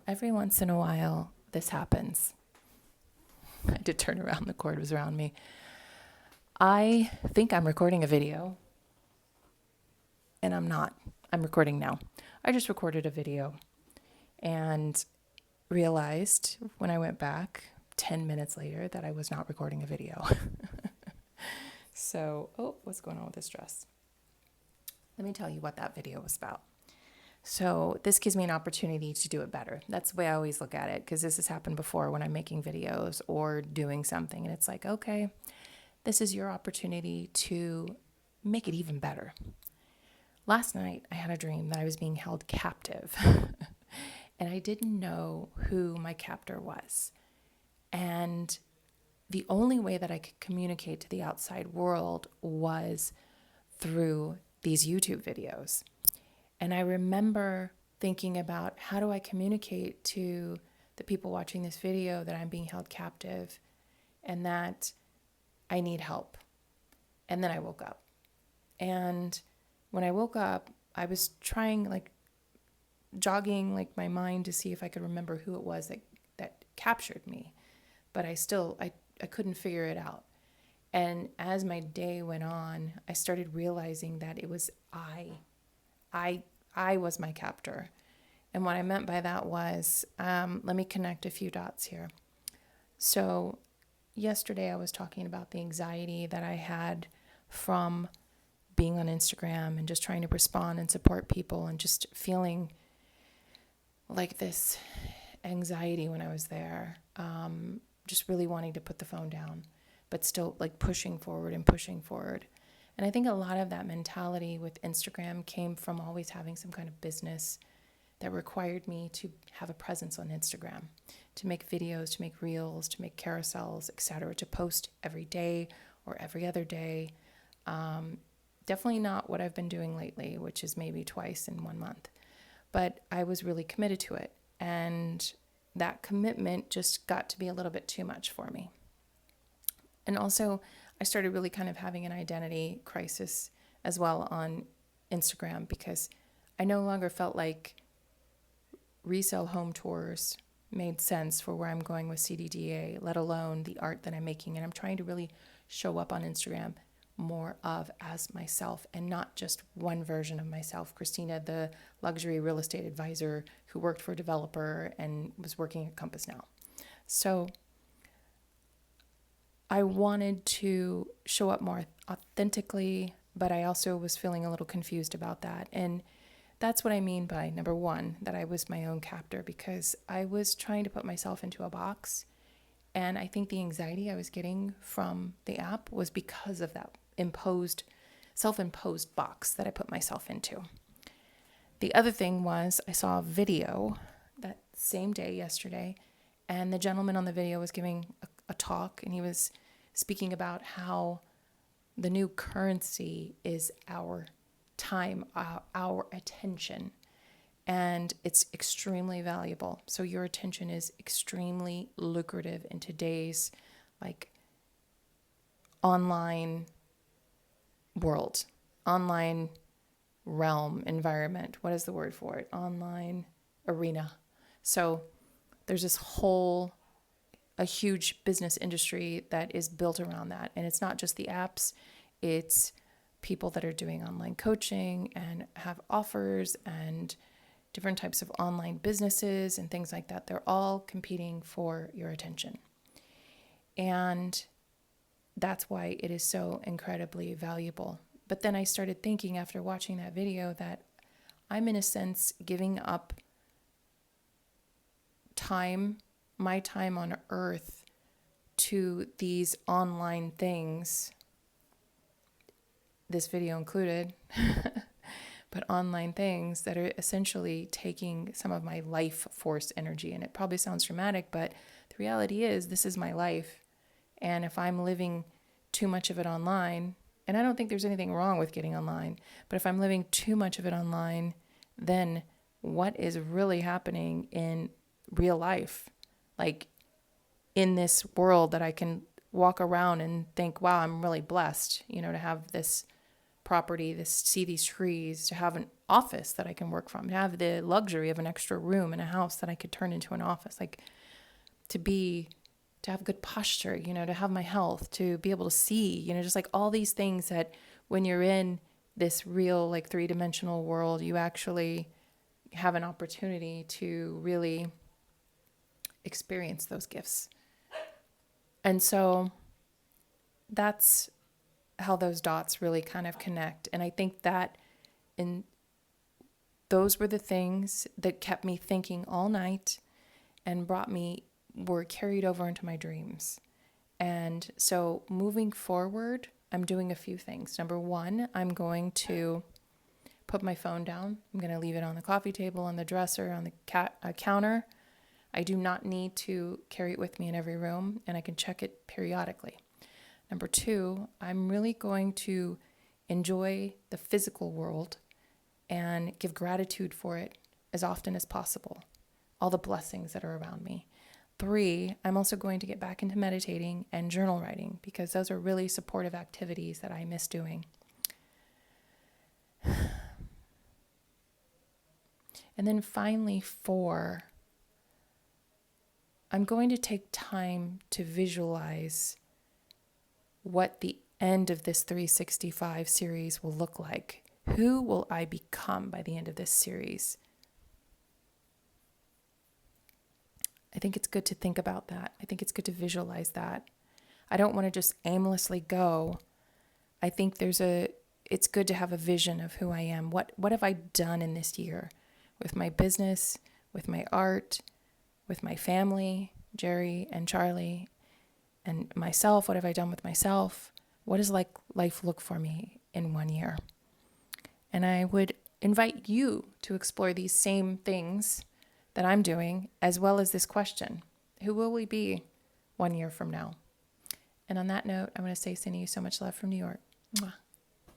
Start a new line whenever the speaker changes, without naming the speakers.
Every once in a while, this happens. I had to turn around, the cord was around me. I think I'm recording a video, and I'm not. I'm recording now. I just recorded a video and realized when I went back 10 minutes later that I was not recording a video. What's going on with this dress? Let me tell you what that video was about. So this gives me an opportunity to do it better. That's the way I always look at it, because this has happened before when I'm making videos or doing something. And it's like, okay, this is your opportunity to make it even better. Last night, I had a dream that I was being held captive. And I didn't know who my captor was. And the only way that I could communicate to the outside world was through these YouTube videos. And I remember thinking about, how do I communicate to the people watching this video that I'm being held captive and that I need help? And then I woke up. And when I woke up, I was trying, jogging my mind to see if I could remember who it was that captured me. But I couldn't figure it out. And as my day went on, I started realizing that it was I was my captor. And what I meant by that was, let me connect a few dots here. So yesterday I was talking about the anxiety that I had from being on Instagram and just trying to respond and support people and just feeling like this anxiety when I was there. Just really wanting to put the phone down, but still pushing forward and pushing forward. And I think a lot of that mentality with Instagram came from always having some kind of business that required me to have a presence on Instagram, to make videos, to make reels, to make carousels, etc., to post every day or every other day. Definitely not what I've been doing lately, which is maybe twice in 1 month. But I was really committed to it. And that commitment just got to be a little bit too much for me. And also, I started really kind of having an identity crisis as well on Instagram, because I no longer felt like resale home tours made sense for where I'm going with CDDA, let alone the art that I'm making. And I'm trying to really show up on Instagram more of as myself and not just one version of myself. Christina, the luxury real estate advisor who worked for a developer and was working at Compass now. So I wanted to show up more authentically, but I also was feeling a little confused about that. And that's what I mean by, number one, that I was my own captor, because I was trying to put myself into a box. And I think the anxiety I was getting from the app was because of that self-imposed box that I put myself into. The other thing was, I saw a video that same day yesterday, and the gentleman on the video was giving a talk, and he was speaking about how the new currency is our time, our attention, and it's extremely valuable. So your attention is extremely lucrative in today's online world, online realm, environment. What is the word for it? Online arena. So there's a huge business industry that is built around that. And it's not just the apps, it's people that are doing online coaching and have offers and different types of online businesses and things like that. They're all competing for your attention. And that's why it is so incredibly valuable. But then I started thinking after watching that video that I'm in a sense giving up time, my time on earth, to these online things, this video included, but online things that are essentially taking some of my life force energy. And it probably sounds dramatic, but the reality is this is my life. And if I'm living too much of it online, and I don't think there's anything wrong with getting online, but if I'm living too much of it online, then what is really happening in real life? In this world that I can walk around and think, wow, I'm really blessed, to have this property, see these trees, to have an office that I can work from, to have the luxury of an extra room in a house that I could turn into an office, like to have good posture, to have my health, to be able to see, just like all these things that when you're in this real, like 3-dimensional world, you actually have an opportunity to really experience those gifts. And so that's how those dots really kind of connect. And I think that those were the things that kept me thinking all night and were carried over into my dreams. And so moving forward, I'm doing a few things. Number one, I'm going to put my phone down. I'm going to leave it on the coffee table, on the dresser, on the counter. I do not need to carry it with me in every room, and I can check it periodically. Number two, I'm really going to enjoy the physical world and give gratitude for it as often as possible, all the blessings that are around me. 3, I'm also going to get back into meditating and journal writing because those are really supportive activities that I miss doing. And then finally, 4, I'm going to take time to visualize what the end of this 365 series will look like. Who will I become by the end of this series? I think it's good to think about that. I think it's good to visualize that. I don't want to just aimlessly go. I think it's good to have a vision of who I am. What have I done in this year with my business, with my art, with my family, Jerry and Charlie, and myself? What have I done with myself? What does life look for me in 1 year? And I would invite you to explore these same things that I'm doing, as well as this question: who will we be 1 year from now? And on that note, I'm going to say, sending you so much love from New York. Mwah.